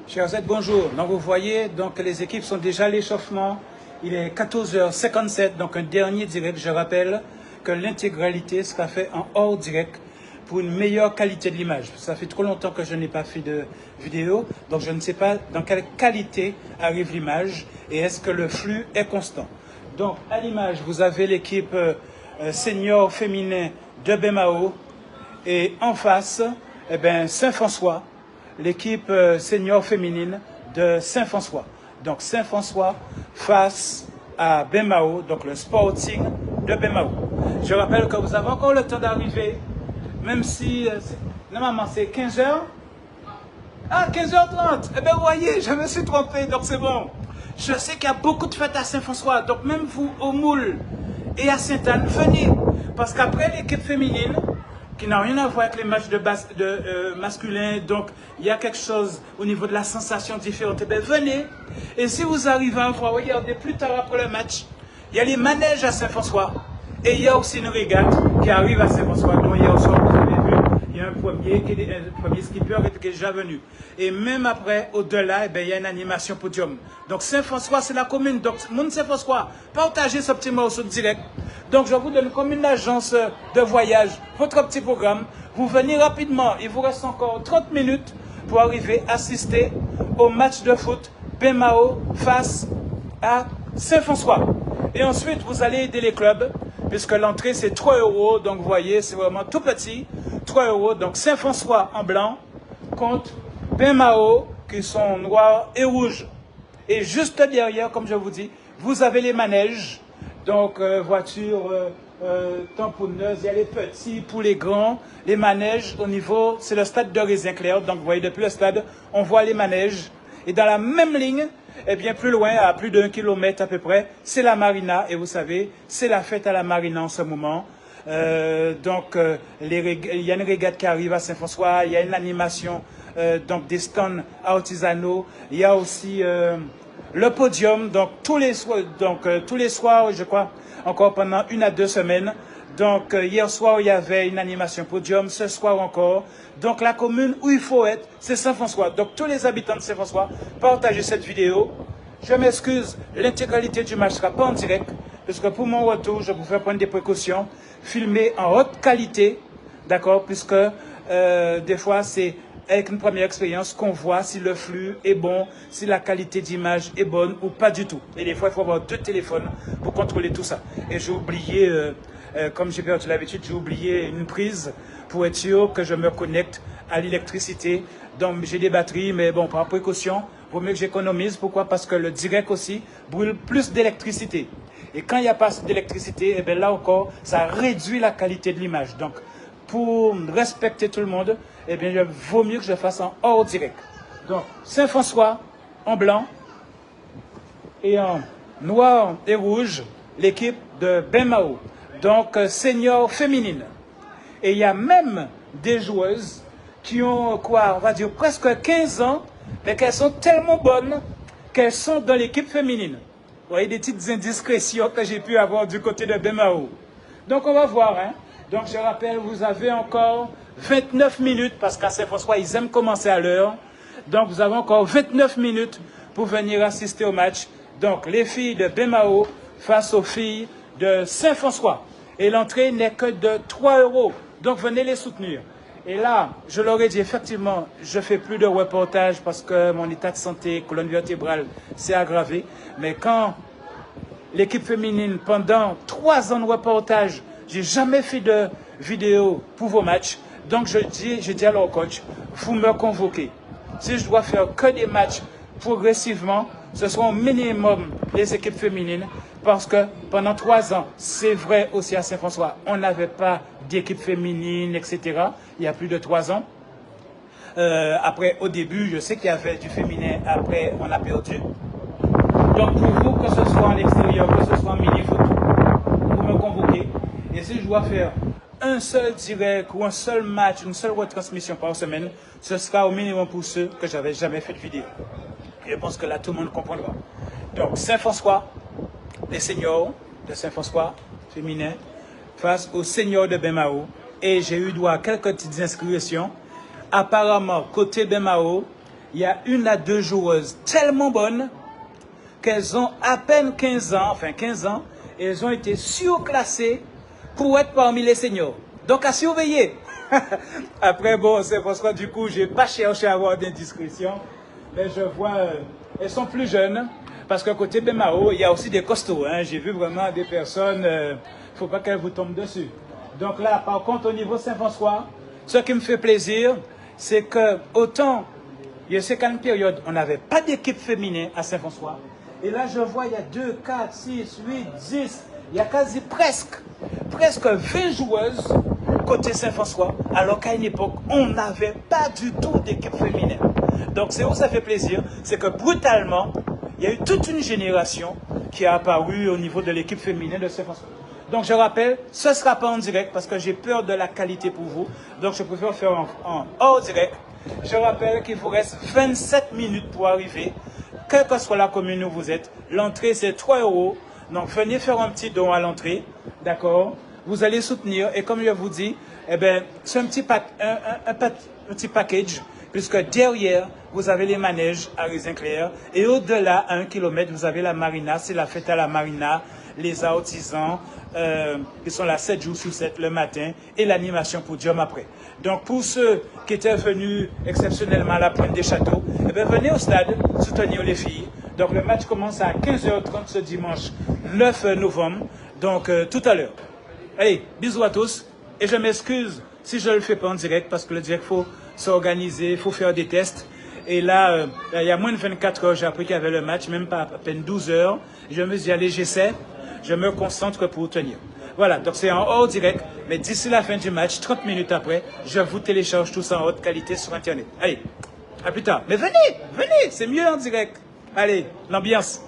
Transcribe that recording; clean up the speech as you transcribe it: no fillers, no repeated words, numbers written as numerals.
Chers Z, bonjour. Donc vous voyez, donc les équipes sont déjà à l'échauffement. Il est 14h57, donc un dernier direct. Je rappelle que l'intégralité sera faite en hors direct pour une meilleure qualité de l'image. Ça fait trop longtemps que je n'ai pas fait de vidéo, donc je ne sais pas dans quelle qualité arrive l'image et est-ce que le flux est constant. Donc à l'image, vous avez l'équipe senior féminin de Bemao et en face, eh ben, Saint-François, l'équipe senior féminine de Saint-François. Donc Saint-François face à Bemao, donc le Sporting de Bemao. Je rappelle que vous avez encore le temps d'arriver, même si normalement c'est 15h. Ah, 15h30. Eh bien, vous voyez, je me suis trompé, donc c'est bon. Je sais qu'il y a beaucoup de fêtes à Saint-François, donc même vous, au Moule et à Sainte-Anne, venez. Parce qu'après l'équipe féminine, qui n'a rien à voir avec les matchs masculins, donc il y a quelque chose au niveau de la sensation différente. Eh bien, venez. Et si vous arrivez à voir, regardez plus tard après le match, il y a les manèges à Saint-François. Et il y a aussi une régate qui arrive à Saint-François. Donc hier soir, vous avez vu, il y a un premier skipper qui est déjà venu. Et même après, au-delà, eh bien, il y a une animation podium. Donc Saint-François, c'est la commune. Donc, mon Saint-François, partagez ce petit morceau direct. Donc, je vous donne comme une agence de voyage, votre petit programme. Vous venez rapidement. Il vous reste encore 30 minutes pour arriver à assister au match de foot Bemao face à Saint-François. Et ensuite, vous allez aider les clubs, puisque l'entrée, c'est 3 €. Donc, vous voyez, c'est vraiment tout petit. 3 €. Donc, Saint-François en blanc contre Bemao, qui sont noirs et rouges. Et juste derrière, comme je vous dis, vous avez les manèges. Donc, voitures tamponneuses, il y a les petits pour les grands. Les manèges, au niveau, c'est le stade de Raisin-Clair. Donc, vous voyez, depuis le stade, on voit les manèges. Et dans la même ligne, et bien plus loin, à plus d'1 kilomètre à peu près, c'est la marina. Et vous savez, c'est la fête à la marina en ce moment. Donc, il y a une régate qui arrive à Saint-François, il y a une animation, donc des stands artisanaux. Il y a aussi le podium, donc tous les soirs, je crois, encore pendant 1 à 2 semaines. Donc, hier soir, il y avait une animation podium, ce soir encore. Donc, la commune où il faut être, c'est Saint-François. Donc, tous les habitants de Saint-François, partagez cette vidéo. Je m'excuse, l'intégralité du match ne sera pas en direct, parce que pour mon retour, je vous fais prendre des précautions, filmer en haute qualité, d'accord, puisque des fois, c'est avec une première expérience qu'on voit si le flux est bon, si la qualité d'image est bonne ou pas du tout. Et des fois, il faut avoir 2 téléphones pour contrôler tout ça. Et j'ai oublié, comme j'ai perdu l'habitude, j'ai oublié une prise pour être sûr que je me connecte à l'électricité. Donc, j'ai des batteries, mais bon, par précaution, il vaut mieux que j'économise. Pourquoi? Parce que le direct aussi brûle plus d'électricité. Et quand il n'y a pas d'électricité, eh bien là encore, ça réduit la qualité de l'image. Donc, pour respecter tout le monde, eh bien, il vaut mieux que je fasse en hors direct. Donc, Saint-François en blanc et en noir et rouge, l'équipe de Bemao. Donc, senior féminine. Et il y a même des joueuses qui ont, quoi, on va dire presque 15 ans, mais qu'elles sont tellement bonnes qu'elles sont dans l'équipe féminine. Vous voyez des petites indiscrétions que j'ai pu avoir du côté de Bemao. Donc, on va voir, hein. Donc, je rappelle, vous avez encore 29 minutes, parce qu'à Saint-François, ils aiment commencer à l'heure. Donc, vous avez encore 29 minutes pour venir assister au match. Donc, les filles de Bemao face aux filles de Saint-François. Et l'entrée n'est que de 3 €. Donc, venez les soutenir. Et là, je leur ai dit, effectivement, je ne fais plus de reportage parce que mon état de santé, colonne vertébrale, s'est aggravé. Mais quand l'équipe féminine, pendant 3 ans de reportage, j'ai jamais fait de vidéo pour vos matchs. Donc, je dis à leur coach, vous me convoquez. Si je dois faire que des matchs progressivement, ce seront au minimum les équipes féminines. Parce que pendant 3 ans, c'est vrai aussi à Saint-François, on n'avait pas d'équipe féminine, etc. Il y a plus de 3 ans. Après, au début, je sais qu'il y avait du féminin. Après, on a perdu. Donc, pour vous, que ce soit en extérieur, que ce soit en mini-foot, vous me convoquez. Et si je dois faire un seul direct ou un seul match, une seule retransmission par semaine, ce sera au minimum pour ceux que j'avais jamais fait de vidéo. Je pense que là, tout le monde comprendra. Donc, Saint-François, les seniors de Saint-François féminin, face aux seniors de Bemao. Et j'ai eu droit à quelques petites inscriptions. Apparemment, côté Bemao, il y a 1 à 2 joueuses tellement bonnes qu'elles ont à peine 15 ans, enfin 15 ans, et elles ont été surclassées pour être parmi les seniors. Donc à surveiller. Après, bon, c'est parce que du coup, je n'ai pas cherché à avoir d'indiscrétion, mais je vois, elles sont plus jeunes, parce qu'à côté Bemao, il y a aussi des costauds. Hein. J'ai vu vraiment des personnes, il ne faut pas qu'elles vous tombent dessus. Donc là, par contre, au niveau Saint-François, ce qui me fait plaisir, c'est que autant, il y a une période, on n'avait pas d'équipe féminine à Saint-François. Et là, je vois, il y a 2, 4, 6, 8, 10, il y a quasi presque 20 joueuses côté Saint-François, alors qu'à une époque, on n'avait pas du tout d'équipe féminine. Donc, c'est où ça fait plaisir, c'est que brutalement, il y a eu toute une génération qui a apparu au niveau de l'équipe féminine de Saint-François. Donc, je rappelle, ce ne sera pas en direct parce que j'ai peur de la qualité pour vous. Donc, je préfère faire en hors direct. Je rappelle qu'il vous reste 27 minutes pour arriver, quelle que soit la commune où vous êtes. L'entrée, c'est 3 €. Donc, venez faire un petit don à l'entrée. D'accord? Vous allez soutenir. Et comme je vous dis, eh ben, c'est un petit package, puisque derrière, vous avez les manèges à Raisin-Clair. Et au-delà, à 1 km, vous avez la marina. C'est la fête à la marina. Les artisans, qui sont là 7 jours sur 7 le matin, et l'animation pour Diom après. Donc pour ceux qui étaient venus exceptionnellement à la Pointe des Châteaux, eh bien, venez au stade soutenir les filles. Donc le match commence à 15h30 ce dimanche 9 novembre, donc tout à l'heure. Allez, bisous à tous, et je m'excuse si je ne le fais pas en direct, parce que le direct, il faut s'organiser, il faut faire des tests. Et là, il y a moins de 24 heures, j'ai appris qu'il y avait le match, même pas à peine 12 heures. Je me suis dit, allez, j'essaie. Je me concentre pour tenir. Voilà, donc c'est en hors direct, mais d'ici la fin du match, 30 minutes après, je vous télécharge tout ça en haute qualité sur Internet. Allez, à plus tard. Mais venez, c'est mieux en direct. Allez, l'ambiance.